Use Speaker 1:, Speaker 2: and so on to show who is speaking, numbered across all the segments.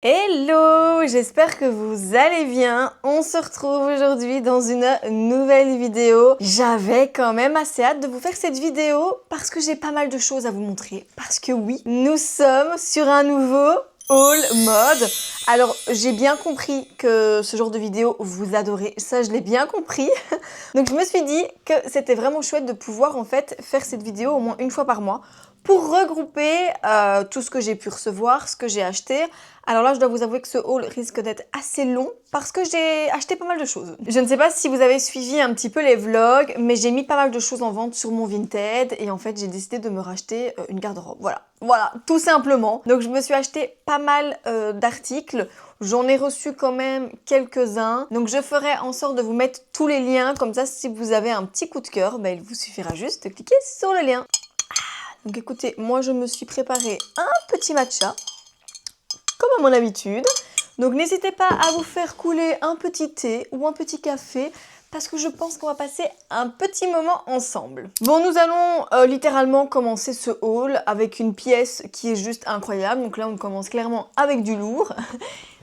Speaker 1: Hello, j'espère que vous allez bien. On se retrouve aujourd'hui dans une nouvelle vidéo. J'avais quand même assez hâte de vous faire cette vidéo parce que j'ai pas mal de choses à vous montrer. Parce que oui, nous sommes sur un nouveau haul mode. Alors, j'ai bien compris que ce genre de vidéo, vous adorez. Ça, je l'ai bien compris. Donc, je me suis dit que c'était vraiment chouette de pouvoir en fait faire cette vidéo au moins une fois par mois pour regrouper tout ce que j'ai pu recevoir, ce que j'ai acheté. Alors là, je dois vous avouer que ce haul risque d'être assez long parce que j'ai acheté pas mal de choses. Je ne sais pas si vous avez suivi un petit peu les vlogs, mais j'ai mis pas mal de choses en vente sur mon Vinted et en fait, j'ai décidé de me racheter une garde-robe. Voilà, tout simplement. Donc, je me suis acheté pas mal d'articles. J'en ai reçu quand même quelques-uns. Donc, je ferai en sorte de vous mettre tous les liens. Comme ça, si vous avez un petit coup de cœur, ben, il vous suffira juste de cliquer sur le lien. Donc écoutez, moi je me suis préparé un petit matcha, comme à mon habitude. Donc n'hésitez pas à vous faire couler un petit thé ou un petit café, parce que je pense qu'on va passer un petit moment ensemble. Bon, nous allons littéralement commencer ce haul avec une pièce qui est juste incroyable. Donc là, on commence clairement avec du lourd.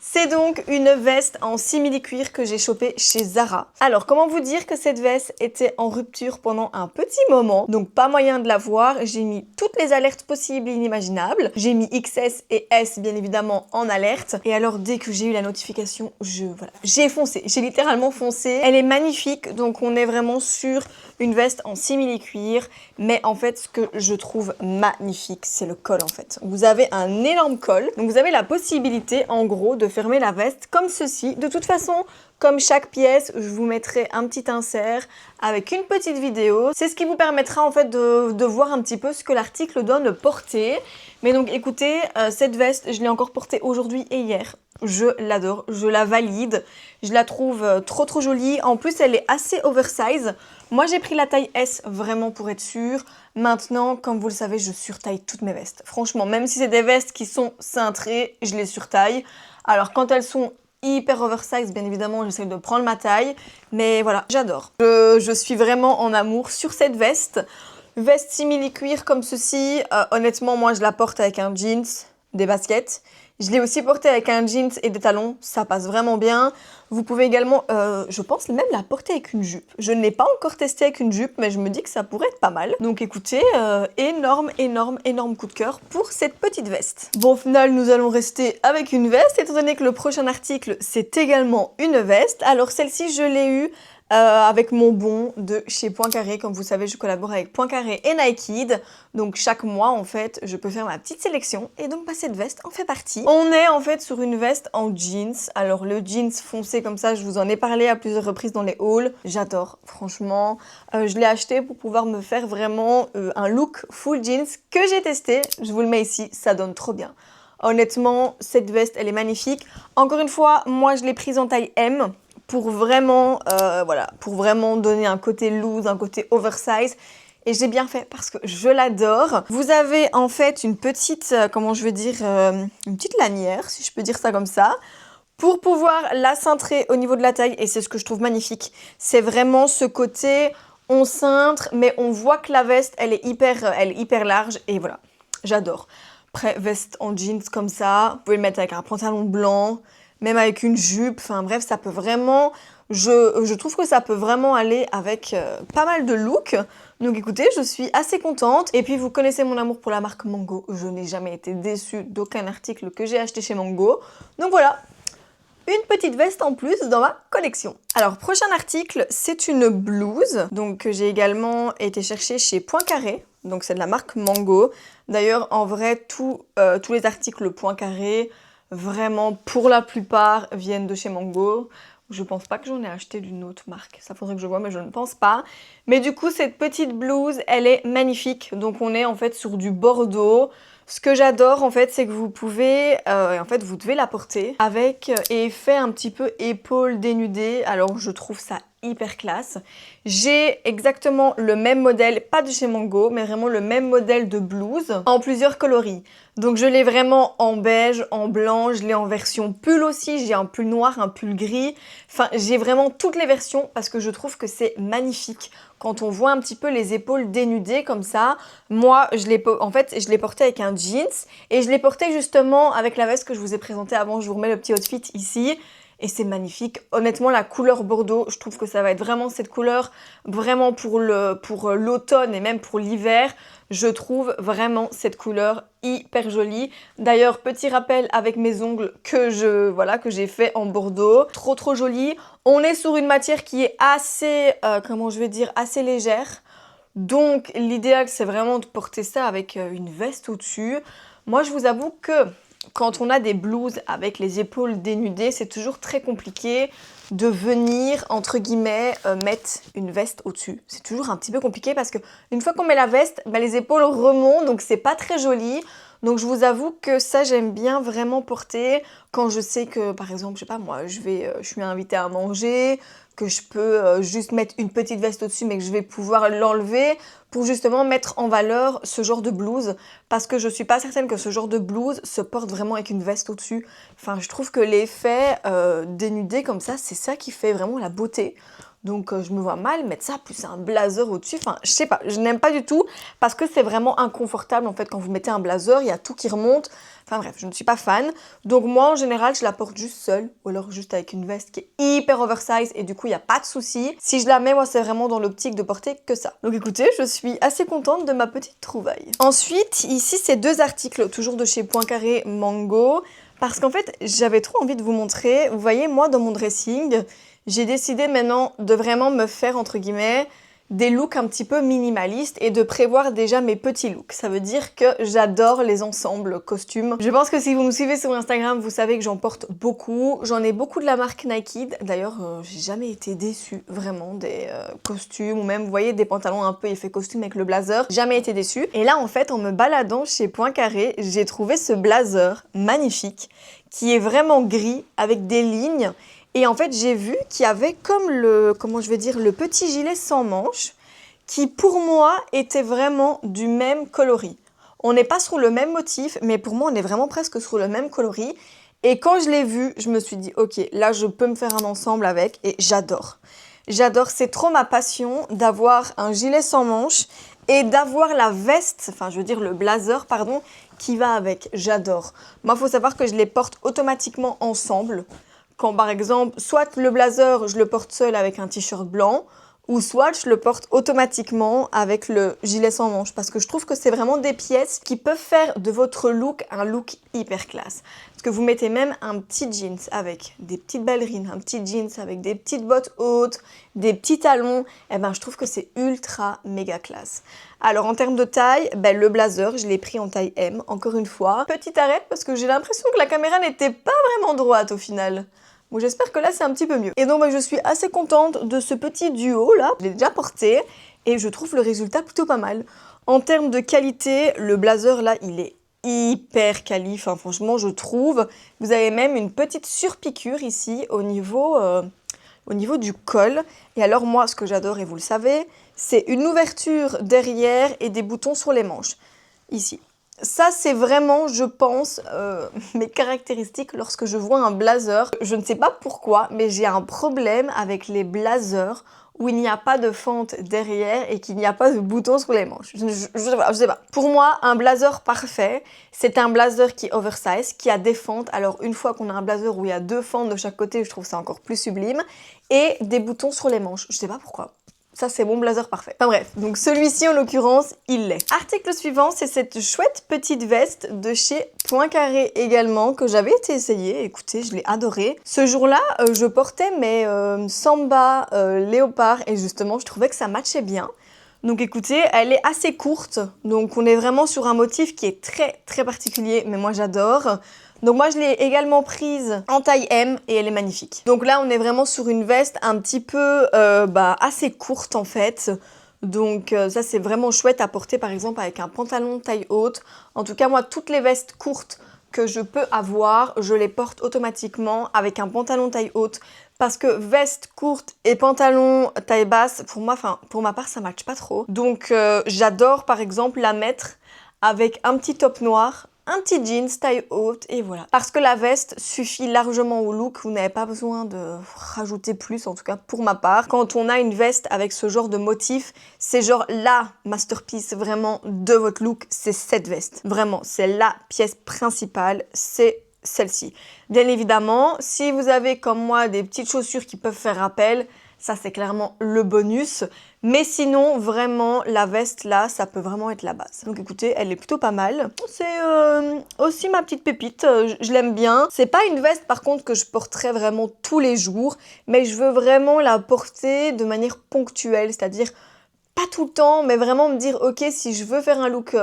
Speaker 1: C'est donc une veste en simili-cuir que j'ai chopée chez Zara. Alors, comment vous dire que cette veste était en rupture pendant un petit moment, donc pas moyen de la voir. J'ai mis toutes les alertes possibles et inimaginables. J'ai mis XS et S, bien évidemment, en alerte. Et alors, dès que j'ai eu la notification, j'ai foncé. J'ai littéralement foncé. Elle est magnifique, donc on est vraiment sur une veste en simili-cuir. Mais en fait, ce que je trouve magnifique, c'est le col, en fait. Vous avez un énorme col. Donc, vous avez la possibilité, en gros, de fermer la veste comme ceci. De toute façon, comme chaque pièce, je vous mettrai un petit insert avec une petite vidéo. C'est ce qui vous permettra en fait de voir un petit peu ce que l'article donne porter. Mais donc écoutez, cette veste, je l'ai encore portée aujourd'hui et hier. Je l'adore, je la valide. Je la trouve trop jolie. En plus, elle est assez oversize. Moi, j'ai pris la taille S vraiment pour être sûre. Maintenant, comme vous le savez, je surtaille toutes mes vestes. Franchement, même si c'est des vestes qui sont cintrées, je les surtaille. Alors, quand elles sont hyper oversize, bien évidemment, j'essaie de prendre ma taille. Mais voilà, j'adore. Je suis vraiment en amour sur cette veste. Veste simili-cuir comme ceci. Honnêtement, moi, je la porte avec un jeans, des baskets. Je l'ai aussi portée avec un jeans et des talons. Ça passe vraiment bien. Vous pouvez également, je pense même la porter avec une jupe. Je ne l'ai pas encore testé avec une jupe, mais je me dis que ça pourrait être pas mal. Donc écoutez, énorme coup de cœur pour cette petite veste. Bon, au final, nous allons rester avec une veste, étant donné que le prochain article, c'est également une veste. Alors celle-ci, je l'ai eue avec mon bon de chez Poincaré. Comme vous savez, je collabore avec Poincaré et Nike. Donc chaque mois, en fait, je peux faire ma petite sélection. Et donc, cette veste en fait partie. On est en fait sur une veste en jeans. Alors le jeans foncé comme ça, je vous en ai parlé à plusieurs reprises dans les hauls. J'adore, franchement. Je l'ai acheté pour pouvoir me faire vraiment un look full jeans que j'ai testé. Je vous le mets ici, ça donne trop bien. Honnêtement, cette veste, elle est magnifique. Encore une fois, moi, je l'ai prise en taille M pour vraiment, pour vraiment donner un côté loose, un côté oversize. Et j'ai bien fait parce que je l'adore. Vous avez en fait une petite, une petite lanière, si je peux dire ça comme ça, pour pouvoir la cintrer au niveau de la taille. Et c'est ce que je trouve magnifique. C'est vraiment ce côté, on cintre, mais on voit que la veste, elle est hyper large. Et voilà, j'adore. Après, veste en jeans comme ça, vous pouvez le mettre avec un pantalon blanc, même avec une jupe, enfin bref, ça peut vraiment, je trouve que ça peut vraiment aller avec pas mal de looks. Donc écoutez, je suis assez contente. Et puis vous connaissez mon amour pour la marque Mango, je n'ai jamais été déçue d'aucun article que j'ai acheté chez Mango. Donc voilà, une petite veste en plus dans ma collection. Alors, prochain article, c'est une blouse, donc que j'ai également été chercher chez Poincaré. Donc c'est de la marque Mango. D'ailleurs, en vrai, tous les articles Poincaré, vraiment, pour la plupart, viennent de chez Mango. Je pense pas que j'en ai acheté d'une autre marque. Ça faudrait que je vois, mais je ne pense pas. Mais du coup, cette petite blouse, elle est magnifique. Donc on est en fait sur du bordeaux. Ce que j'adore en fait, c'est que vous pouvez, vous devez la porter avec effet un petit peu épaule dénudée. Alors je trouve ça hyper classe. J'ai exactement le même modèle, pas de chez Mango, mais vraiment le même modèle de blouse en plusieurs coloris. Donc je l'ai vraiment en beige, en blanc, je l'ai en version pull aussi, j'ai un pull noir, un pull gris. Enfin, j'ai vraiment toutes les versions parce que je trouve que c'est magnifique. Quand on voit un petit peu les épaules dénudées comme ça, moi, je l'ai porté avec un jeans et je l'ai porté justement avec la veste que je vous ai présentée avant. Je vous remets le petit outfit ici. Et c'est magnifique. Honnêtement, la couleur bordeaux, je trouve que ça va être vraiment cette couleur, vraiment pour l'automne et même pour l'hiver. Je trouve vraiment cette couleur hyper jolie. D'ailleurs, petit rappel avec mes ongles que j'ai fait en bordeaux. Trop joli. On est sur une matière qui est assez, assez légère. Donc, l'idéal, c'est vraiment de porter ça avec une veste au-dessus. Moi, je vous avoue que quand on a des blouses avec les épaules dénudées, c'est toujours très compliqué de venir, entre guillemets, mettre une veste au-dessus. C'est toujours un petit peu compliqué parce que une fois qu'on met la veste, les épaules remontent, donc c'est pas très joli. Donc je vous avoue que ça, j'aime bien vraiment porter quand je sais que, par exemple, je sais pas moi, je suis invitée à manger, que je peux juste mettre une petite veste au-dessus mais que je vais pouvoir l'enlever pour justement mettre en valeur ce genre de blouse parce que je suis pas certaine que ce genre de blouse se porte vraiment avec une veste au-dessus. Enfin, je trouve que l'effet dénudé comme ça, c'est ça qui fait vraiment la beauté. Donc je me vois mal mettre ça plus un blazer au-dessus. Enfin, je sais pas, je n'aime pas du tout parce que c'est vraiment inconfortable en fait quand vous mettez un blazer, il y a tout qui remonte. Enfin bref, je ne suis pas fan. Donc moi en général, je la porte juste seule ou alors juste avec une veste qui est hyper oversize et du coup, il n'y a pas de souci. Si je la mets, moi c'est vraiment dans l'optique de porter que ça. Donc écoutez, je suis assez contente de ma petite trouvaille. Ensuite, ici, c'est 2 articles toujours de chez Poincaré Mango parce qu'en fait, j'avais trop envie de vous montrer. Vous voyez, moi dans mon dressing, j'ai décidé maintenant de vraiment me faire, entre guillemets, des looks un petit peu minimalistes et de prévoir déjà mes petits looks. Ça veut dire que j'adore les ensembles costumes. Je pense que si vous me suivez sur Instagram, vous savez que j'en porte beaucoup. J'en ai beaucoup de la marque Nike. D'ailleurs, j'ai jamais été déçue vraiment des costumes ou même, vous voyez, des pantalons un peu effet costume avec le blazer. Jamais été déçue. Et là, en fait, en me baladant chez Poincaré, j'ai trouvé ce blazer magnifique qui est vraiment gris avec des lignes. Et en fait, j'ai vu qu'il y avait comme le petit gilet sans manches qui, pour moi, était vraiment du même coloris. On n'est pas sur le même motif, mais pour moi, on est vraiment presque sur le même coloris. Et quand je l'ai vu, je me suis dit, ok, là, je peux me faire un ensemble avec et j'adore. J'adore, c'est trop ma passion d'avoir un gilet sans manches et d'avoir la veste, le blazer, pardon, qui va avec. J'adore. Moi, il faut savoir que je les porte automatiquement ensemble. Quand par exemple, soit le blazer, je le porte seul avec un t-shirt blanc, ou soit je le porte automatiquement avec le gilet sans manches. Parce que je trouve que c'est vraiment des pièces qui peuvent faire de votre look un look hyper classe. Parce que vous mettez même un petit jeans avec des petites ballerines, un petit jeans avec des petites bottes hautes, des petits talons. Et je trouve que c'est ultra méga classe. Alors en termes de taille, le blazer, je l'ai pris en taille M, encore une fois. Petit arrêt parce que j'ai l'impression que la caméra n'était pas vraiment droite au final. Bon, j'espère que là, c'est un petit peu mieux. Et donc, je suis assez contente de ce petit duo là. Je l'ai déjà porté et je trouve le résultat plutôt pas mal. En termes de qualité, le blazer là, il est hyper quali. Enfin, franchement, je trouve. Vous avez même une petite surpiqûre ici au niveau du col. Et alors, moi, ce que j'adore, et vous le savez, c'est une ouverture derrière et des boutons sur les manches. Ici. Ça, c'est vraiment, je pense, mes caractéristiques lorsque je vois un blazer. Je ne sais pas pourquoi, mais j'ai un problème avec les blazers où il n'y a pas de fente derrière et qu'il n'y a pas de bouton sur les manches. Je sais pas. Pour moi, un blazer parfait, c'est un blazer qui est oversize, qui a des fentes. Alors, une fois qu'on a un blazer où il y a 2 fentes de chaque côté, je trouve ça encore plus sublime. Et des boutons sur les manches. Je sais pas pourquoi. Ça, c'est mon blazer parfait. Enfin bref, donc celui-ci, en l'occurrence, il l'est. Article suivant, c'est cette chouette petite veste de chez Poincaré également, que j'avais été essayer. Écoutez, je l'ai adorée. Ce jour-là, je portais mes Samba léopard et justement, je trouvais que ça matchait bien. Donc écoutez, elle est assez courte, donc on est vraiment sur un motif qui est très très particulier, mais moi j'adore. Donc moi je l'ai également prise en taille M et elle est magnifique. Donc là on est vraiment sur une veste un petit peu assez courte en fait. Donc ça c'est vraiment chouette à porter par exemple avec un pantalon taille haute. En tout cas moi toutes les vestes courtes que je peux avoir, je les porte automatiquement avec un pantalon taille haute Parce que veste courte et pantalon taille basse, pour moi, enfin pour ma part, ça matche pas trop. Donc j'adore par exemple la mettre avec un petit top noir, un petit jeans taille haute et voilà. Parce que la veste suffit largement au look, vous n'avez pas besoin de rajouter plus, en tout cas pour ma part. Quand on a une veste avec ce genre de motif, c'est genre la masterpiece vraiment de votre look, c'est cette veste. Vraiment, c'est la pièce principale, c'est celle-ci. Bien évidemment, si vous avez comme moi des petites chaussures qui peuvent faire rappel, ça c'est clairement le bonus. Mais sinon, vraiment, la veste là, ça peut vraiment être la base. Donc écoutez, elle est plutôt pas mal. C'est aussi ma petite pépite, je l'aime bien. C'est pas une veste par contre que je porterai vraiment tous les jours, mais je veux vraiment la porter de manière ponctuelle, c'est-à-dire pas tout le temps, mais vraiment me dire, ok, si je veux faire un look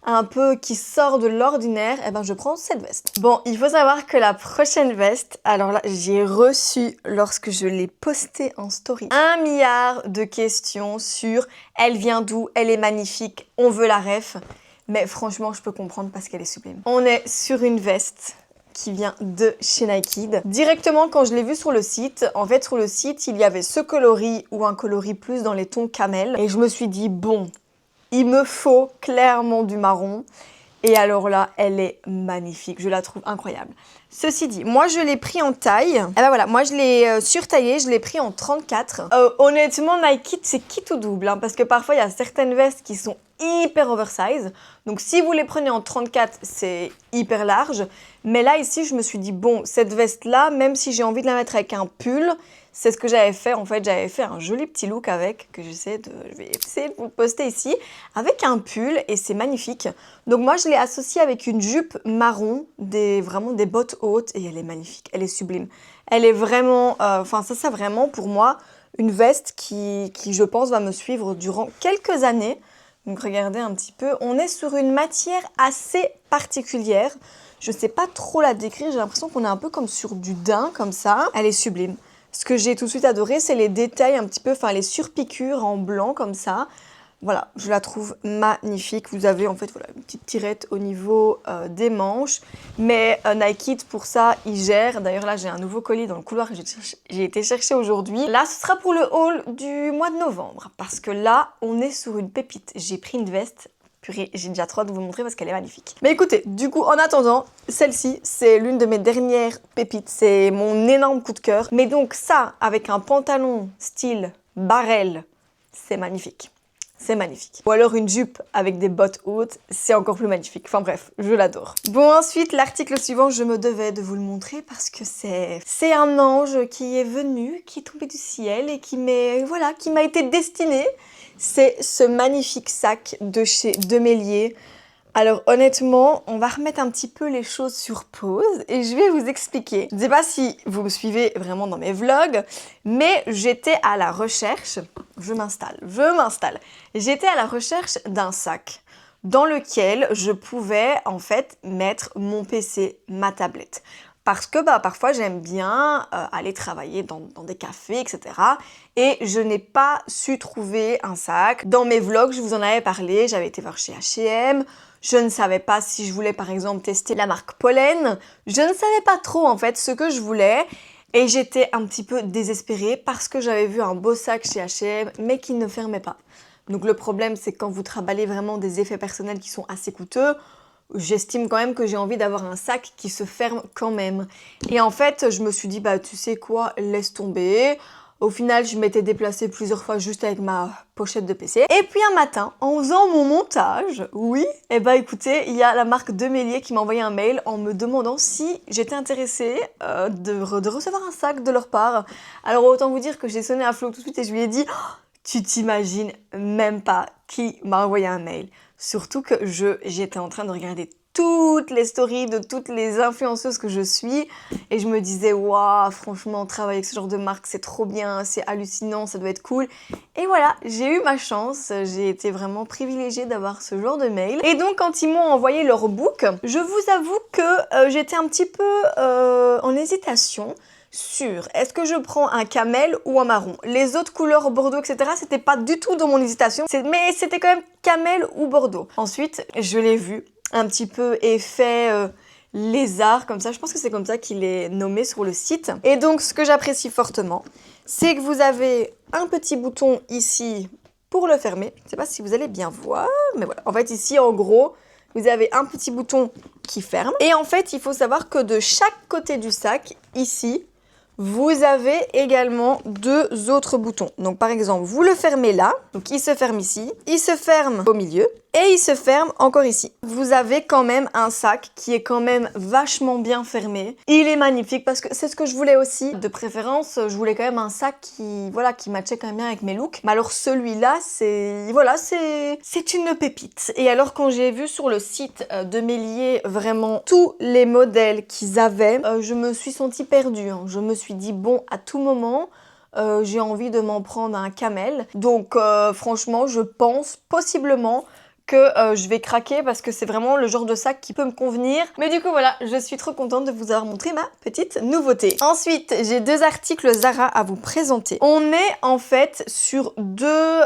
Speaker 1: un peu qui sort de l'ordinaire, eh ben je prends cette veste. Bon, il faut savoir que la prochaine veste, alors là, j'ai reçu, lorsque je l'ai postée en story, 1 milliard de questions sur elle vient d'où, elle est magnifique, on veut la ref. Mais franchement, je peux comprendre parce qu'elle est sublime. On est sur une veste qui vient de chez Nike. Directement, quand je l'ai vu sur le site, en fait, sur le site, il y avait ce coloris ou un coloris plus dans les tons camel. Et je me suis dit, bon, il me faut clairement du marron. Et alors là, elle est magnifique. Je la trouve incroyable. Ceci dit, moi, je l'ai pris en taille. Et ben voilà, moi, je l'ai surtaillé. Je l'ai pris en 34. Honnêtement, Nike, c'est quitte ou double. Hein, parce que parfois, il y a certaines vestes qui sont hyper oversize. Donc, si vous les prenez en 34, c'est hyper large. Mais là, ici, je me suis dit, bon, cette veste-là, même si j'ai envie de la mettre avec un pull, c'est ce que j'avais fait. En fait, j'avais fait un joli petit look avec, que je vais essayer de vous le poster ici, avec un pull et c'est magnifique. Donc moi, je l'ai associé avec une jupe marron, vraiment des bottes hautes et elle est magnifique, elle est sublime. Elle est vraiment, enfin ça vraiment pour moi, une veste qui, je pense, va me suivre durant quelques années. Donc regardez un petit peu, on est sur une matière assez particulière. Je ne sais pas trop la décrire, j'ai l'impression qu'on est un peu comme sur du daim, comme ça. Elle est sublime. Ce que j'ai tout de suite adoré, c'est les détails un petit peu, enfin les surpiqûres en blanc comme ça. Voilà, je la trouve magnifique. Vous avez en fait voilà, une petite tirette au niveau des manches. Mais Nike, pour ça, il gère. D'ailleurs là, j'ai un nouveau colis dans le couloir que j'ai été chercher aujourd'hui. Là, ce sera pour le haul du mois de novembre. Parce que là, on est sur une pépite. J'ai pris une veste. Purée, j'ai déjà trop hâte de vous montrer parce qu'elle est magnifique. Mais écoutez, du coup, en attendant, celle-ci, c'est l'une de mes dernières pépites. C'est mon énorme coup de cœur. Mais donc ça, avec un pantalon style barrel, c'est magnifique. C'est magnifique. Ou alors une jupe avec des bottes hautes, c'est encore plus magnifique. Enfin bref, je l'adore. Bon, ensuite, l'article suivant, je me devais de vous le montrer parce que c'est un ange qui est venu, qui est tombé du ciel et qui m'a été destiné. C'est ce magnifique sac de chez Demélier. Alors honnêtement, on va remettre un petit peu les choses sur pause et je vais vous expliquer. Je ne sais pas si vous me suivez vraiment dans mes vlogs, mais j'étais à la recherche, je m'installe. J'étais à la recherche d'un sac dans lequel je pouvais en fait mettre mon PC, ma tablette. Parce que parfois j'aime bien aller travailler dans des cafés, etc. Et je n'ai pas su trouver un sac. Dans mes vlogs, je vous en avais parlé, j'avais été voir chez H&M. Je ne savais pas si je voulais par exemple tester la marque Pollen. Je ne savais pas trop en fait ce que je voulais. Et j'étais un petit peu désespérée parce que j'avais vu un beau sac chez H&M mais qui ne fermait pas. Donc le problème c'est que quand vous travaillez vraiment des effets personnels qui sont assez coûteux, j'estime quand même que j'ai envie d'avoir un sac qui se ferme quand même. Et en fait, je me suis dit, tu sais quoi, laisse tomber. Au final, je m'étais déplacée plusieurs fois juste avec ma pochette de PC. Et puis un matin, en faisant mon montage, oui, écoutez, il y a la marque Demélier qui m'a envoyé un mail en me demandant si j'étais intéressée de recevoir un sac de leur part. Alors autant vous dire que j'ai sonné à Flo tout de suite et je lui ai dit, oh, tu t'imagines même pas qui m'a envoyé un mail. Surtout que j'étais en train de regarder toutes les stories de toutes les influenceuses que je suis et je me disais waouh, franchement travailler avec ce genre de marque c'est trop bien, c'est hallucinant, ça doit être cool. Et voilà, j'ai eu ma chance, j'ai été vraiment privilégiée d'avoir ce genre de mail. Et donc quand ils m'ont envoyé leur book, je vous avoue que j'étais un petit peu en hésitation sur est-ce que je prends un camel ou un marron. Les autres couleurs bordeaux, etc., c'était pas du tout dans mon hésitation, mais c'était quand même camel ou bordeaux. Ensuite, je l'ai vu, un petit peu effet lézard, comme ça. Je pense que c'est comme ça qu'il est nommé sur le site. Et donc, ce que j'apprécie fortement, c'est que vous avez un petit bouton ici pour le fermer. Je ne sais pas si vous allez bien voir, mais voilà. En fait, ici, en gros, vous avez un petit bouton qui ferme. Et en fait, il faut savoir que de chaque côté du sac, ici, vous avez également 2 autres boutons. Donc par exemple, vous le fermez là, donc il se ferme ici, il se ferme au milieu et il se ferme encore ici. Vous avez quand même un sac qui est quand même vachement bien fermé. Il est magnifique parce que c'est ce que je voulais aussi. De préférence, je voulais quand même un sac qui matchait quand même bien avec mes looks. Mais alors celui-là, c'est une pépite. Et alors quand j'ai vu sur le site de Mélier vraiment tous les modèles qu'ils avaient, je me suis sentie perdue. Je me suis dit bon, à tout moment, j'ai envie de m'en prendre un camel. Donc franchement, je pense possiblement que je vais craquer parce que c'est vraiment le genre de sac qui peut me convenir. Mais du coup voilà, je suis trop contente de vous avoir montré ma petite nouveauté. Ensuite, j'ai 2 articles Zara à vous présenter. On est en fait sur 2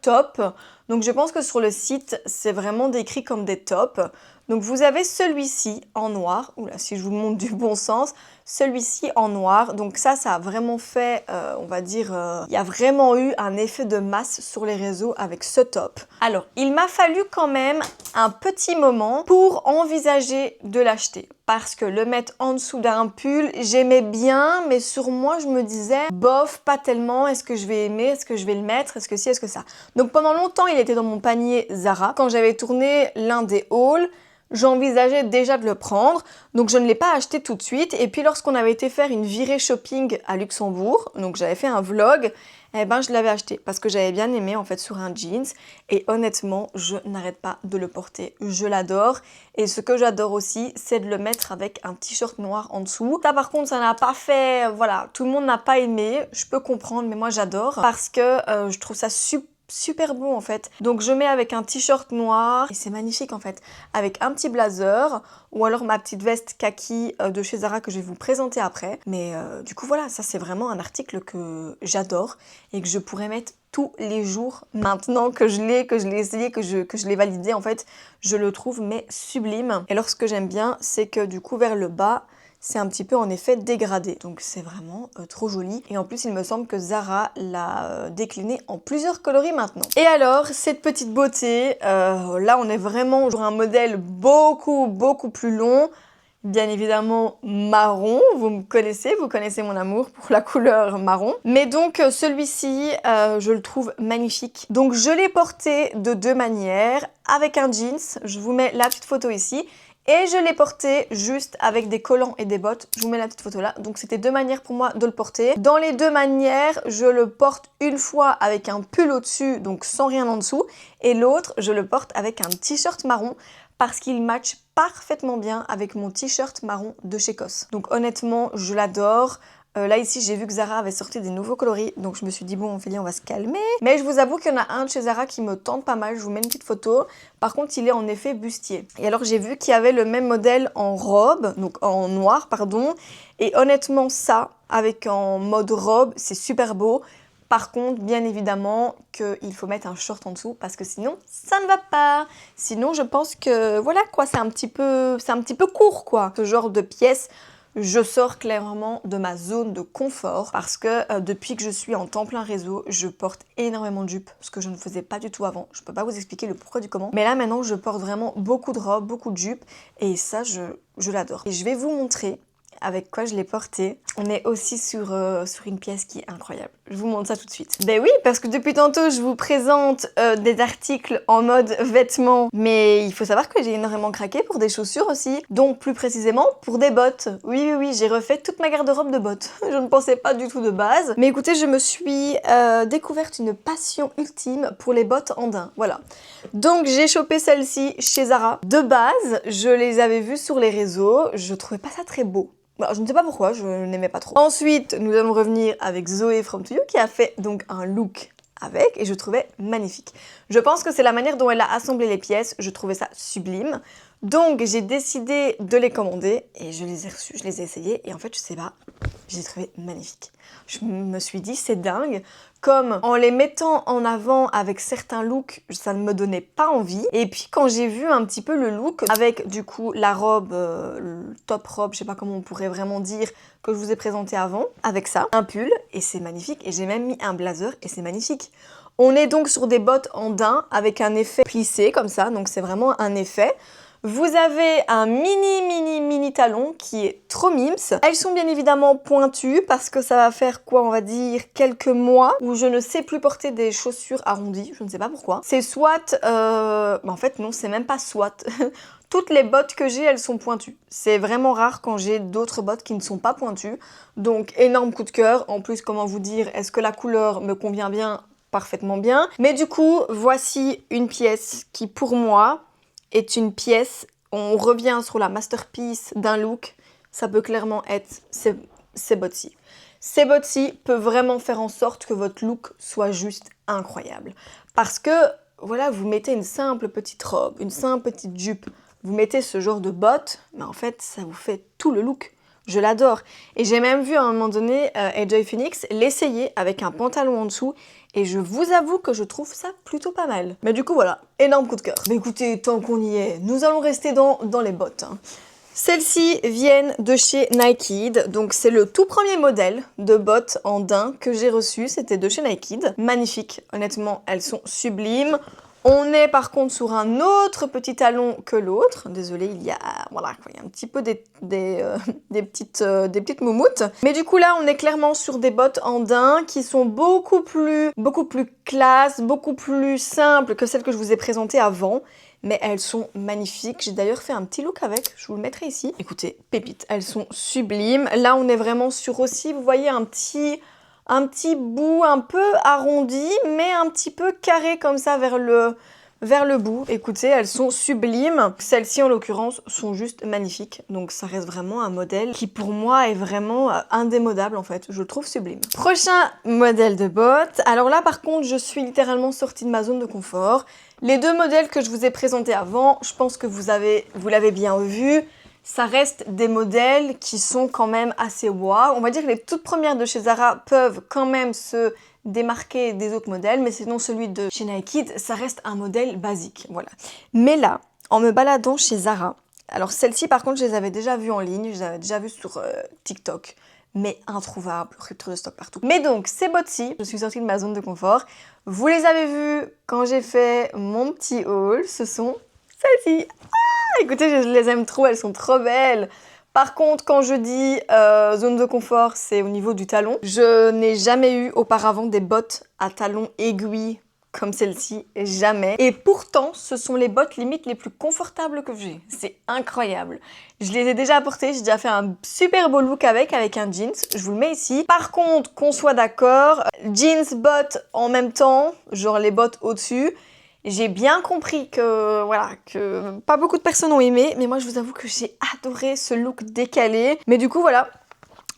Speaker 1: tops. Donc je pense que sur le site, c'est vraiment décrit comme des tops. Donc vous avez celui-ci en noir. Oula, si je vous montre du bon sens. Celui-ci en noir. Donc ça a vraiment fait, il y a vraiment eu un effet de masse sur les réseaux avec ce top. Alors, il m'a fallu quand même un petit moment pour envisager de l'acheter. Parce que le mettre en dessous d'un pull, j'aimais bien, mais sur moi, je me disais, bof, pas tellement, est-ce que je vais aimer, est-ce que je vais le mettre, est-ce que si, est-ce que ça. Donc pendant longtemps, il était dans mon panier Zara. Quand j'avais tourné l'un des hauls, j'envisageais déjà de le prendre, donc je ne l'ai pas acheté tout de suite. Et puis lorsqu'on avait été faire une virée shopping à Luxembourg, donc j'avais fait un vlog, je l'avais acheté parce que j'avais bien aimé en fait sur un jeans. Et honnêtement, je n'arrête pas de le porter. Je l'adore. Et ce que j'adore aussi, c'est de le mettre avec un t-shirt noir en dessous. Ça par contre, ça n'a pas fait, voilà, tout le monde n'a pas aimé. Je peux comprendre, mais moi j'adore parce que je trouve ça super beau en fait. Donc je mets avec un t-shirt noir et c'est magnifique en fait, avec un petit blazer ou alors ma petite veste kaki de chez Zara que je vais vous présenter après. Mais du coup voilà, ça c'est vraiment un article que j'adore et que je pourrais mettre tous les jours. Maintenant que je l'ai essayé, que je l'ai validé en fait, je le trouve mais sublime. Et alors ce que j'aime bien, c'est que du coup vers le bas, c'est un petit peu en effet dégradé. Donc c'est vraiment trop joli. Et en plus, il me semble que Zara l'a décliné en plusieurs coloris maintenant. Et alors, cette petite beauté, là on est vraiment sur un modèle beaucoup plus long. Bien évidemment marron, vous connaissez mon amour pour la couleur marron. Mais donc celui-ci, je le trouve magnifique. Donc je l'ai porté de 2 manières, avec un jeans, je vous mets la petite photo ici, et je l'ai porté juste avec des collants et des bottes. Je vous mets la petite photo là. Donc c'était 2 manières pour moi de le porter. Dans les 2 manières, je le porte une fois avec un pull au-dessus, donc sans rien en dessous. Et l'autre, je le porte avec un t-shirt marron parce qu'il match parfaitement bien avec mon t-shirt marron de chez COS. Donc honnêtement, je l'adore. Là ici j'ai vu que Zara avait sorti des nouveaux coloris, donc je me suis dit bon Ophélie on va se calmer. Mais je vous avoue qu'il y en a un de chez Zara qui me tente pas mal, je vous mets une petite photo. Par contre il est en effet bustier. Et alors j'ai vu qu'il y avait le même modèle en robe, donc en noir pardon. Et honnêtement ça, avec en mode robe, c'est super beau. Par contre, bien évidemment qu'il faut mettre un short en dessous parce que sinon, ça ne va pas. Sinon, je pense que voilà quoi, c'est un petit peu court quoi. Ce genre de pièce, je sors clairement de ma zone de confort parce que depuis que je suis en temps plein réseau, je porte énormément de jupes, ce que je ne faisais pas du tout avant. Je peux pas vous expliquer le pourquoi du comment. Mais là maintenant, je porte vraiment beaucoup de robes, beaucoup de jupes et ça, je l'adore. Et je vais vous montrer avec quoi je l'ai porté. On est aussi sur une pièce qui est incroyable. Je vous montre ça tout de suite. Ben oui, parce que depuis tantôt, je vous présente des articles en mode vêtements. Mais il faut savoir que j'ai énormément craqué pour des chaussures aussi. Donc plus précisément pour des bottes. Oui, j'ai refait toute ma garde-robe de bottes. Je ne pensais pas du tout de base. Mais écoutez, je me suis découverte une passion ultime pour les bottes en daim. Voilà. Donc j'ai chopé celle-ci chez Zara. De base, je les avais vues sur les réseaux. Je trouvais pas ça très beau. Bon, je ne sais pas pourquoi, je n'aimais pas trop. Ensuite, nous allons revenir avec Zoé from To You qui a fait donc un look avec et je trouvais magnifique. Je pense que c'est la manière dont elle a assemblé les pièces, je trouvais ça sublime. Donc j'ai décidé de les commander et je les ai reçus, je les ai essayés et en fait je sais pas, J'ai trouvé magnifique. Je me suis dit, c'est dingue. Comme en les mettant en avant avec certains looks, ça ne me donnait pas envie. Et puis quand j'ai vu un petit peu le look, avec du coup la robe, le top robe, je sais pas comment on pourrait vraiment dire, que je vous ai présenté avant, avec ça, un pull, et c'est magnifique. Et j'ai même mis un blazer, et c'est magnifique. On est donc sur des bottes en daim, avec un effet plissé, comme ça, donc c'est vraiment un effet. Vous avez un mini talon qui est trop mimes. Elles sont bien évidemment pointues parce que ça va faire quoi, on va dire, quelques mois où je ne sais plus porter des chaussures arrondies, je ne sais pas pourquoi. C'est soit... en fait non, c'est même pas soit. Toutes les bottes que j'ai, elles sont pointues. C'est vraiment rare quand j'ai d'autres bottes qui ne sont pas pointues. Donc énorme coup de cœur. En plus, comment vous dire, est-ce que la couleur me convient bien? Parfaitement bien. Mais du coup, voici une pièce qui pour moi... est une pièce, on revient sur la masterpiece d'un look, ça peut clairement être ces bottes-ci. Ces bottes-ci peuvent vraiment faire en sorte que votre look soit juste incroyable. Parce que, voilà, vous mettez une simple petite robe, une simple petite jupe, vous mettez ce genre de bottes, mais en fait, ça vous fait tout le look. Je l'adore. Et j'ai même vu à un moment donné AJ Phoenix l'essayer avec un pantalon en dessous. Et je vous avoue que je trouve ça plutôt pas mal. Mais du coup, voilà, énorme coup de cœur. Mais écoutez, tant qu'on y est, nous allons rester dans les bottes. Celles-ci viennent de chez Nike. Donc c'est le tout premier modèle de bottes en daim que j'ai reçu. C'était de chez Nike. Magnifique. Honnêtement, elles sont sublimes. On est par contre sur un autre petit talon que l'autre. Désolée, il y a un petit peu des petites moumoutes. Mais du coup là, on est clairement sur des bottes en daim qui sont beaucoup plus classe, beaucoup plus simples que celles que je vous ai présentées avant. Mais elles sont magnifiques. J'ai d'ailleurs fait un petit look avec, je vous le mettrai ici. Écoutez, pépites, elles sont sublimes. Là, on est vraiment sur aussi, vous voyez, un petit bout un peu arrondi, mais un petit peu carré comme ça vers le bout. Écoutez, elles sont sublimes. Celles-ci, en l'occurrence, sont juste magnifiques. Donc ça reste vraiment un modèle qui, pour moi, est vraiment indémodable, en fait. Je le trouve sublime. Prochain modèle de bottes. Alors là, par contre, je suis littéralement sortie de ma zone de confort. Les deux modèles que je vous ai présentés avant, je pense que vous l'avez bien vu. Ça reste des modèles qui sont quand même assez wow. On va dire que les toutes premières de chez Zara peuvent quand même se démarquer des autres modèles, mais sinon celui de chez Nike, ça reste un modèle basique, voilà. Mais là, en me baladant chez Zara, alors celles-ci par contre je les avais déjà vues en ligne, je les avais déjà vues sur TikTok, mais introuvables, rupture de stock partout. Mais donc ces bottes-ci, je suis sortie de ma zone de confort, vous les avez vues quand j'ai fait mon petit haul, ce sont celles-ci. Écoutez, je les aime trop, elles sont trop belles. Par contre, quand je dis zone de confort, c'est au niveau du talon. Je n'ai jamais eu auparavant des bottes à talons aiguilles comme celle-ci, jamais. Et pourtant, ce sont les bottes limite les plus confortables que j'ai. C'est incroyable. Je les ai déjà portées, j'ai déjà fait un super beau look avec un jeans. Je vous le mets ici. Par contre, qu'on soit d'accord, jeans, bottes en même temps, genre les bottes au-dessus. J'ai bien compris que, voilà, que pas beaucoup de personnes ont aimé, mais moi je vous avoue que j'ai adoré ce look décalé. Mais du coup voilà,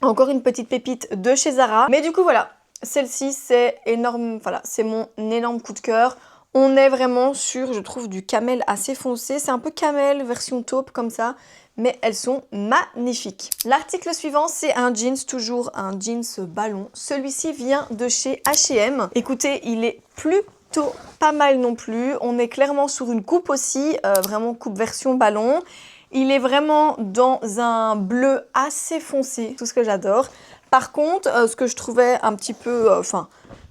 Speaker 1: encore une petite pépite de chez Zara. Mais du coup voilà, celle-ci c'est énorme, voilà, c'est mon énorme coup de cœur. On est vraiment sur, je trouve, du camel assez foncé. C'est un peu camel version taupe comme ça, mais elles sont magnifiques. L'article suivant, c'est un jeans, toujours un jeans ballon. Celui-ci vient de chez H&M. Écoutez, il est plutôt pas mal non plus. On est clairement sur une coupe aussi, vraiment coupe version ballon. Il est vraiment dans un bleu assez foncé, tout ce que j'adore. Par contre, ce que je trouvais un petit peu,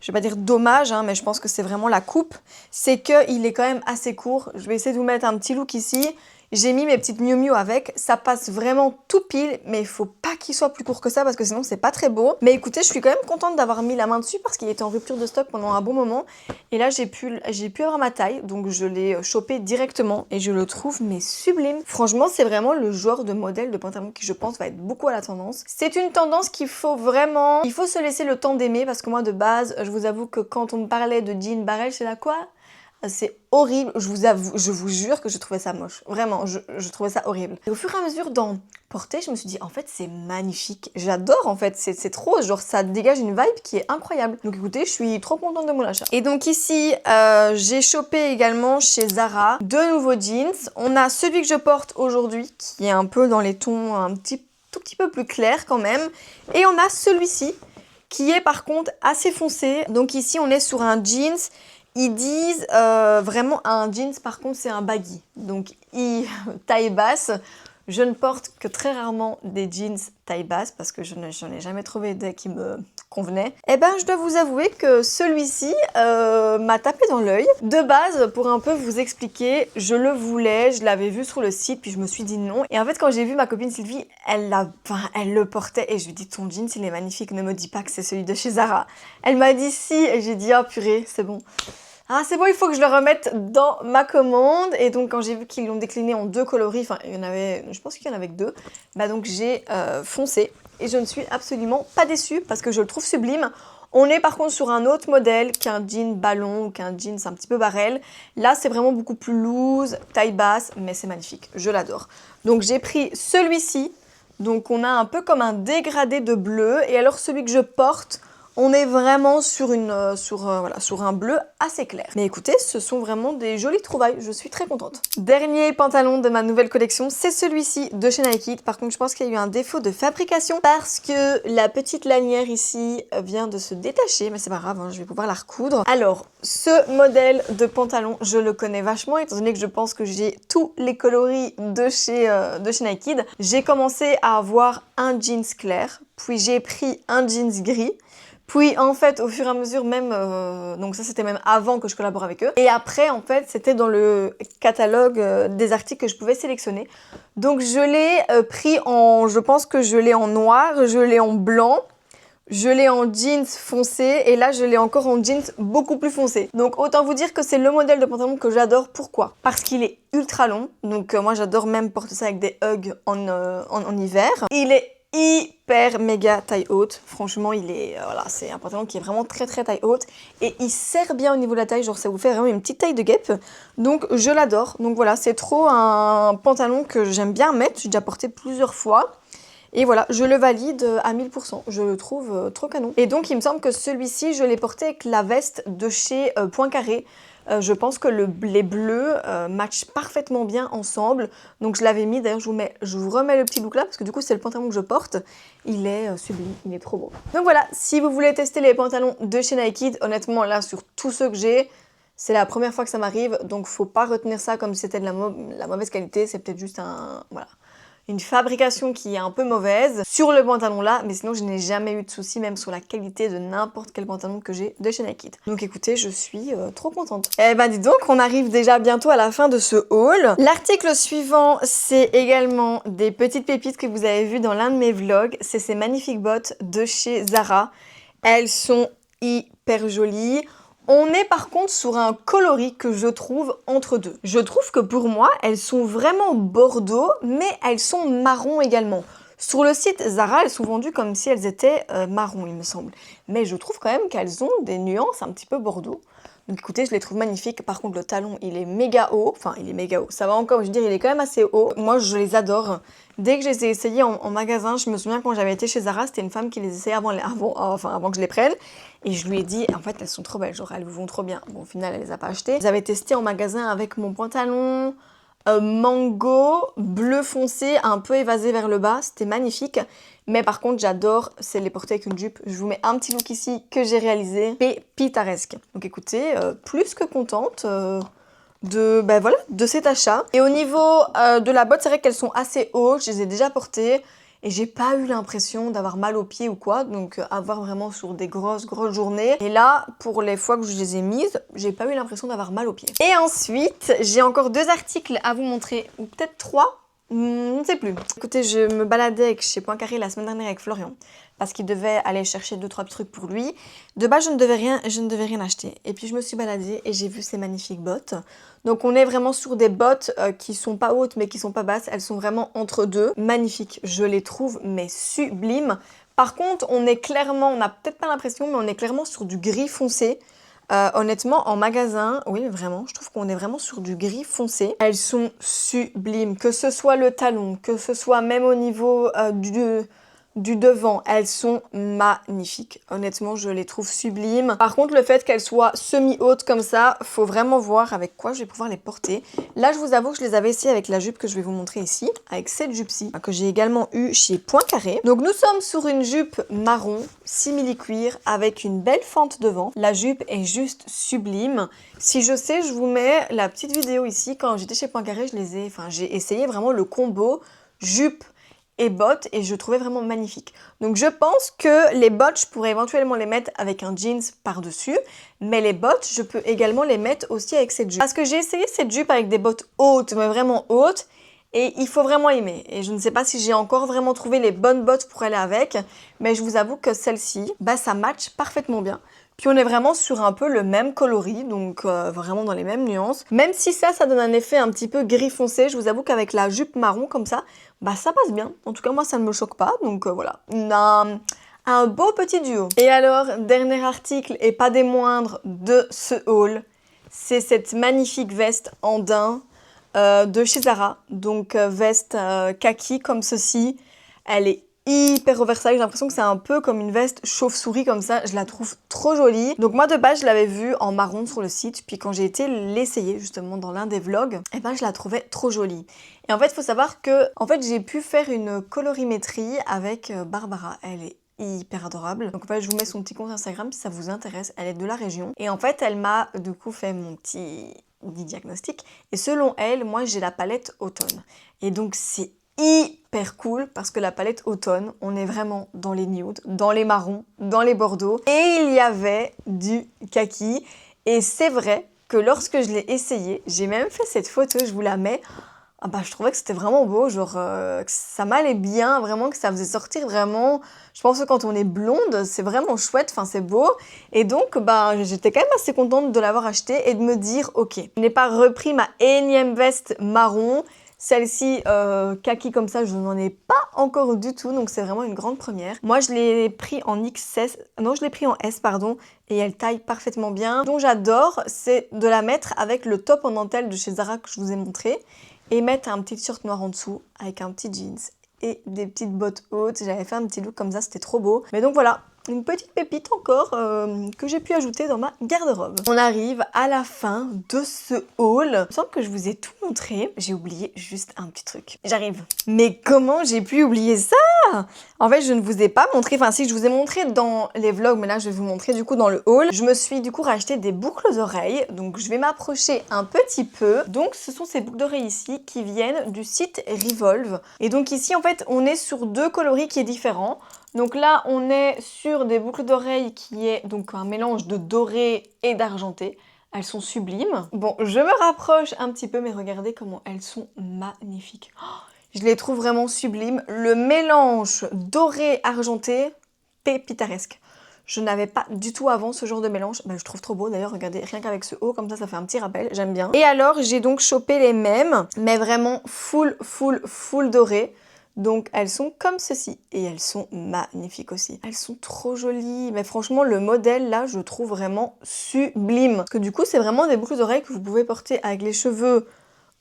Speaker 1: je vais pas dire dommage, hein, mais je pense que c'est vraiment la coupe, c'est qu'il est quand même assez court. Je vais essayer de vous mettre un petit look ici. J'ai mis mes petites Miu Miu avec, ça passe vraiment tout pile, mais il faut pas qu'il soit plus court que ça parce que sinon c'est pas très beau. Mais écoutez, je suis quand même contente d'avoir mis la main dessus parce qu'il était en rupture de stock pendant un bon moment. Et là, j'ai pu avoir ma taille, donc je l'ai chopé directement et je le trouve mais sublime. Franchement, c'est vraiment le genre de modèle de pantalon qui, je pense, va être beaucoup à la tendance. C'est une tendance qu'il faut vraiment... Il faut se laisser le temps d'aimer parce que moi, de base, je vous avoue que quand on me parlait de jean barrel, c'est là quoi ? C'est horrible, je vous jure que je trouvais ça moche. Vraiment, je trouvais ça horrible. Et au fur et à mesure d'en porter, je me suis dit, en fait, c'est magnifique. J'adore, en fait, c'est trop, genre, ça dégage une vibe qui est incroyable. Donc écoutez, je suis trop contente de mon achat. Et donc ici, j'ai chopé également chez Zara deux nouveaux jeans. On a celui que je porte aujourd'hui, qui est un peu dans les tons un petit tout petit peu plus clair quand même. Et on a celui-ci qui est par contre assez foncé. Donc ici, on est sur un jeans. Ils disent vraiment un jeans, par contre, c'est un baggy. Donc, taille basse. Je ne porte que très rarement des jeans taille basse parce que je n'en ai jamais trouvé des qui me convenaient. Et ben, je dois vous avouer que celui-ci m'a tapé dans l'œil. De base, pour un peu vous expliquer, je le voulais, je l'avais vu sur le site, puis je me suis dit non. Et en fait, quand j'ai vu ma copine Sylvie, elle le portait et je lui ai dit ton jeans, il est magnifique, ne me dis pas que c'est celui de chez Zara. Elle m'a dit si et j'ai dit ah purée, c'est bon. Ah c'est bon, il faut que je le remette dans ma commande. Et donc quand j'ai vu qu'ils l'ont décliné en 2 coloris, enfin il y en avait, je pense qu'il y en avait que 2, bah donc j'ai foncé. Et je ne suis absolument pas déçue parce que je le trouve sublime. On est par contre sur un autre modèle qu'un jean ballon ou qu'un jean un petit peu barrel. Là c'est vraiment beaucoup plus loose, taille basse, mais c'est magnifique, je l'adore. Donc j'ai pris celui-ci, donc on a un peu comme un dégradé de bleu. Et alors celui que je porte, on est vraiment sur un bleu assez clair. Mais écoutez, ce sont vraiment des jolies trouvailles, je suis très contente. Dernier pantalon de ma nouvelle collection, c'est celui-ci de chez Nike. Par contre, je pense qu'il y a eu un défaut de fabrication parce que la petite lanière ici vient de se détacher, mais c'est pas grave, hein, je vais pouvoir la recoudre. Alors, ce modèle de pantalon, je le connais vachement, étant donné que je pense que j'ai tous les coloris de chez Nike. J'ai commencé à avoir un jeans clair, puis j'ai pris un jeans gris. Puis en fait, au fur et à mesure même, donc ça c'était même avant que je collabore avec eux. Et après en fait, c'était dans le catalogue des articles que je pouvais sélectionner. Donc je l'ai pris en, je pense que je l'ai en noir, je l'ai en blanc, je l'ai en jeans foncé et là je l'ai encore en jeans beaucoup plus foncé. Donc autant vous dire que c'est le modèle de pantalon que j'adore. Pourquoi? Parce qu'il est ultra long. Donc moi j'adore même porter ça avec des hugs en hiver. Il est hyper méga taille haute, franchement il est voilà, c'est un pantalon qui est vraiment très taille haute et il sert bien au niveau de la taille, genre ça vous fait vraiment une petite taille de guêpe, donc je l'adore. Donc voilà, c'est trop un pantalon que j'aime bien mettre, j'ai déjà porté plusieurs fois et voilà, je le valide à 1000%, je le trouve trop canon. Et donc il me semble que celui-ci je l'ai porté avec la veste de chez Poincaré. Je pense que les bleus matchent parfaitement bien ensemble. Donc je l'avais mis, d'ailleurs je vous remets le petit look là parce que du coup c'est le pantalon que je porte. Il est sublime, il est trop beau. Donc voilà, si vous voulez tester les pantalons de chez Nike, honnêtement là sur tous ceux que j'ai, c'est la première fois que ça m'arrive. Donc faut pas retenir ça comme si c'était de la mauvaise qualité, c'est peut-être juste une fabrication qui est un peu mauvaise sur le pantalon là, mais sinon je n'ai jamais eu de soucis même sur la qualité de n'importe quel pantalon que j'ai de chez Nike. Donc écoutez, je suis trop contente. Eh ben dis donc, on arrive déjà bientôt à la fin de ce haul. L'article suivant, c'est également des petites pépites que vous avez vues dans l'un de mes vlogs. C'est ces magnifiques bottes de chez Zara. Elles sont hyper jolies. On est par contre sur un coloris que je trouve entre deux. Je trouve que pour moi, elles sont vraiment bordeaux, mais elles sont marron également. Sur le site Zara, elles sont vendues comme si elles étaient marron, il me semble. Mais je trouve quand même qu'elles ont des nuances un petit peu bordeaux. Donc écoutez, je les trouve magnifiques. Par contre, le talon, il est méga haut. Enfin, il est méga haut. Ça va encore, je veux dire, il est quand même assez haut. Moi, je les adore. Dès que je les ai essayés en magasin, je me souviens quand j'avais été chez Zara, c'était une femme qui les essayait avant que je les prenne. Et je lui ai dit, en fait, elles sont trop belles, genre elles vous vont trop bien. Bon, au final, elle les a pas achetées. Je les avais testées en magasin avec mon pantalon mango, bleu foncé, un peu évasé vers le bas. C'était magnifique. Mais par contre, j'adore, c'est les porter avec une jupe. Je vous mets un petit look ici que j'ai réalisé. Pépitaresque. Donc écoutez, plus que contente de cet achat. Et au niveau de la botte, c'est vrai qu'elles sont assez hautes. Je les ai déjà portées. Et j'ai pas eu l'impression d'avoir mal aux pieds ou quoi, donc à voir vraiment sur des grosses journées. Et là, pour les fois que je les ai mises, j'ai pas eu l'impression d'avoir mal aux pieds. Et ensuite, j'ai encore 2 articles à vous montrer, ou peut-être 3, je ne sais plus. Écoutez, je me baladais chez Poincaré la semaine dernière avec Florian, parce qu'il devait aller chercher 2-3 petits trucs pour lui. De base, je ne devais rien acheter. Et puis je me suis baladée et j'ai vu ces magnifiques bottes. Donc on est vraiment sur des bottes qui sont pas hautes mais qui sont pas basses. Elles sont vraiment entre deux. Magnifiques, je les trouve mais sublimes. Par contre, on n'a peut-être pas l'impression, mais on est clairement sur du gris foncé. Honnêtement, en magasin, oui vraiment, je trouve qu'on est vraiment sur du gris foncé. Elles sont sublimes, que ce soit le talon, que ce soit même au niveau du devant, elles sont magnifiques. Honnêtement, je les trouve sublimes. Par contre, le fait qu'elles soient semi-hautes comme ça, faut vraiment voir avec quoi je vais pouvoir les porter. Là, je vous avoue que je les avais essayées avec la jupe que je vais vous montrer ici, avec cette jupe-ci, que j'ai également eue chez Poincaré. Donc, nous sommes sur une jupe marron, simili-cuir, avec une belle fente devant. La jupe est juste sublime. Si je sais, je vous mets la petite vidéo ici. Quand j'étais chez Poincaré, j'ai essayé vraiment le combo jupe et bottes et je trouvais vraiment magnifique. Donc je pense que les bottes, je pourrais éventuellement les mettre avec un jeans par-dessus, mais les bottes, je peux également les mettre aussi avec cette jupe. Parce que j'ai essayé cette jupe avec des bottes hautes, mais vraiment hautes, et il faut vraiment aimer. Et je ne sais pas si j'ai encore vraiment trouvé les bonnes bottes pour aller avec, mais je vous avoue que celle-ci, ça match parfaitement bien. Puis on est vraiment sur un peu le même coloris, donc vraiment dans les mêmes nuances. Même si ça donne un effet un petit peu gris foncé, je vous avoue qu'avec la jupe marron comme ça, ça passe bien. En tout cas, moi, ça ne me choque pas, donc voilà. Un beau petit duo. Et alors, dernier article, et pas des moindres, de ce haul, c'est cette magnifique veste en daim de chez Zara. Donc, veste kaki comme ceci. Elle est hyper oversize, j'ai l'impression que c'est un peu comme une veste chauve-souris comme ça, je la trouve trop jolie. Donc moi de base je l'avais vue en marron sur le site, puis quand j'ai été l'essayer justement dans l'un des vlogs, je la trouvais trop jolie. Et en fait il faut savoir que j'ai pu faire une colorimétrie avec Barbara, elle est hyper adorable. Donc je vous mets son petit compte Instagram si ça vous intéresse, elle est de la région. Et en fait elle m'a du coup fait mon petit diagnostic, et selon elle, moi j'ai la palette automne. Et donc c'est hyper cool parce que la palette automne, on est vraiment dans les nudes, dans les marrons, dans les bordeaux. Et il y avait du kaki. Et c'est vrai que lorsque je l'ai essayé, j'ai même fait cette photo, je vous la mets. Je trouvais que c'était vraiment beau, genre que ça m'allait bien, vraiment que ça faisait sortir vraiment. Je pense que quand on est blonde, c'est vraiment chouette, c'est beau. Et donc, j'étais quand même assez contente de l'avoir acheté et de me dire, ok, je n'ai pas repris ma énième veste marron. Celle-ci, kaki comme ça, je n'en ai pas encore du tout, donc c'est vraiment une grande première. Moi, je l'ai pris en XS, non, je l'ai pris en S, pardon, et elle taille parfaitement bien. Ce dont j'adore, c'est de la mettre avec le top en dentelle de chez Zara que je vous ai montré, et mettre un petit t-shirt noir en dessous, avec un petit jeans et des petites bottes hautes. J'avais fait un petit look comme ça, c'était trop beau. Mais donc voilà, une petite pépite encore que j'ai pu ajouter dans ma garde-robe. On arrive à la fin de ce haul. Il me semble que je vous ai tout montré. J'ai oublié juste un petit truc. J'arrive. Mais comment j'ai pu oublier ça? En fait, je ne vous ai pas montré, si, je vous ai montré dans les vlogs, mais là, je vais vous montrer du coup dans le haul. Je me suis du coup racheté des boucles d'oreilles, donc je vais m'approcher un petit peu. Donc, ce sont ces boucles d'oreilles ici qui viennent du site Revolve. Et donc ici, en fait, on est sur deux coloris qui est différent. Donc là, on est sur des boucles d'oreilles qui est donc un mélange de doré et d'argenté. Elles sont sublimes. Bon, je me rapproche un petit peu, mais regardez comment elles sont magnifiques. Je les trouve vraiment sublimes. Le mélange doré-argenté, pépitaresque. Je n'avais pas du tout avant ce genre de mélange. Je trouve trop beau d'ailleurs, regardez, rien qu'avec ce haut, comme ça fait un petit rappel, j'aime bien. Et alors, j'ai donc chopé les mêmes, mais vraiment full doré. Donc elles sont comme ceci et elles sont magnifiques aussi. Elles sont trop jolies, mais franchement le modèle là je trouve vraiment sublime. Parce que du coup c'est vraiment des boucles d'oreilles que vous pouvez porter avec les cheveux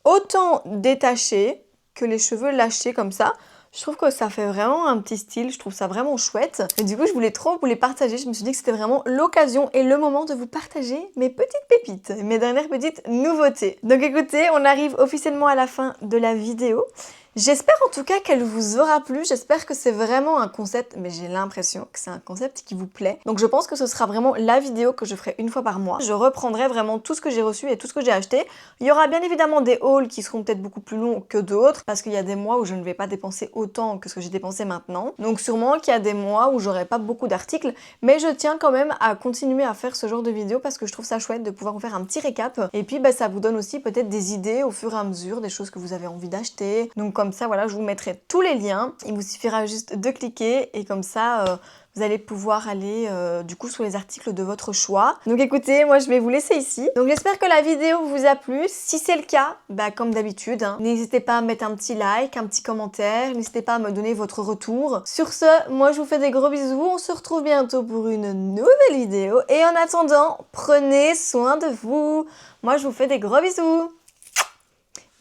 Speaker 1: autant détachés que les cheveux lâchés comme ça. Je trouve que ça fait vraiment un petit style, je trouve ça vraiment chouette. Et du coup, je voulais trop vous les partager. Je me suis dit que c'était vraiment l'occasion et le moment de vous partager mes petites pépites, mes dernières petites nouveautés. Donc écoutez, on arrive officiellement à la fin de la vidéo. J'espère en tout cas qu'elle vous aura plu, j'espère que c'est vraiment un concept, mais j'ai l'impression que c'est un concept qui vous plaît. Donc je pense que ce sera vraiment la vidéo que je ferai une fois par mois. Je reprendrai vraiment tout ce que j'ai reçu et tout ce que j'ai acheté. Il y aura bien évidemment des hauls qui seront peut-être beaucoup plus longs que d'autres, parce qu'il y a des mois où je ne vais pas dépenser autant que ce que j'ai dépensé maintenant. Donc sûrement qu'il y a des mois où j'aurai pas beaucoup d'articles, mais je tiens quand même à continuer à faire ce genre de vidéo parce que je trouve ça chouette de pouvoir vous faire un petit récap. Et puis ça vous donne aussi peut-être des idées au fur et à mesure, des choses que vous avez envie d'acheter. Donc comme ça, voilà, je vous mettrai tous les liens. Il vous suffira juste de cliquer et comme ça, vous allez pouvoir aller du coup sur les articles de votre choix. Donc écoutez, moi je vais vous laisser ici. Donc j'espère que la vidéo vous a plu. Si c'est le cas, comme d'habitude, n'hésitez pas à mettre un petit like, un petit commentaire. N'hésitez pas à me donner votre retour. Sur ce, moi je vous fais des gros bisous. On se retrouve bientôt pour une nouvelle vidéo. Et en attendant, prenez soin de vous. Moi je vous fais des gros bisous.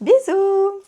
Speaker 1: Bisous.